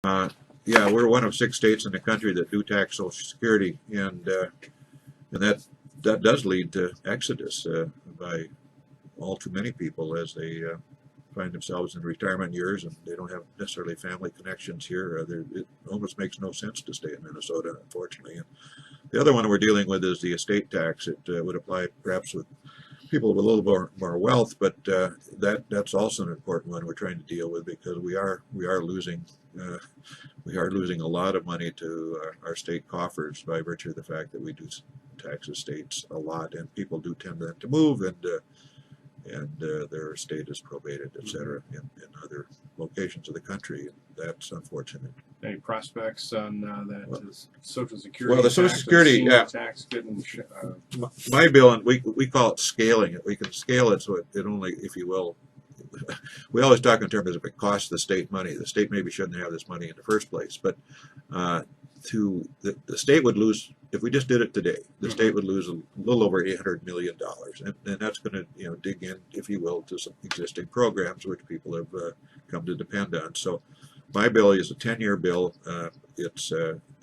Yeah, we're one of 6 states in the country that do tax Social Security, and that does lead to exodus by all too many people as they find themselves in retirement years and they don't have necessarily family connections here. It almost makes no sense to stay in Minnesota, unfortunately. And the other one we're dealing with is the estate tax. It would apply perhaps with people with a little more wealth, but that's also an important one we're trying to deal with because we are losing a lot of money to our state coffers by virtue of the fact that we do tax estates a lot, and people do tend to move, and their estate is probated, etc., in other locations of the country. That's unfortunate. Any prospects on that Social Security? Well, the Social Security, yeah, tax getting. My bill, and we call it scaling it. We can scale it so it only, if you will, we always talk in terms of if it costs the state money. The state maybe shouldn't have this money in the first place, but the state would lose if we just did it today. The state would lose a little over $800 million, and that's going to dig in, if you will, to some existing programs which people have come to depend on. So my bill is a 10-year bill. It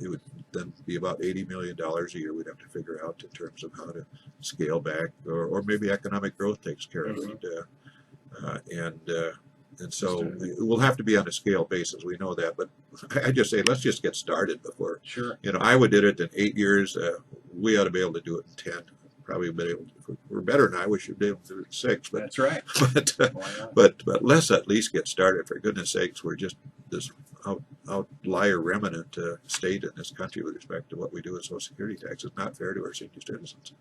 would then be about $80 million a year. We'd have to figure out in terms of how to scale back, or maybe economic growth takes care of it. And so we'll have to be on a scale basis. We know that, but I just say let's just get started before. Sure. Iowa did it in 8 years. We ought to be able to do it in 10. Probably be able to, if we're better than I. We should be able to do it in 6. But that's right. But let's at least get started. For goodness sakes, we're just this outlier remnant state in this country with respect to what we do with Social Security tax. It's not fair to our senior citizens.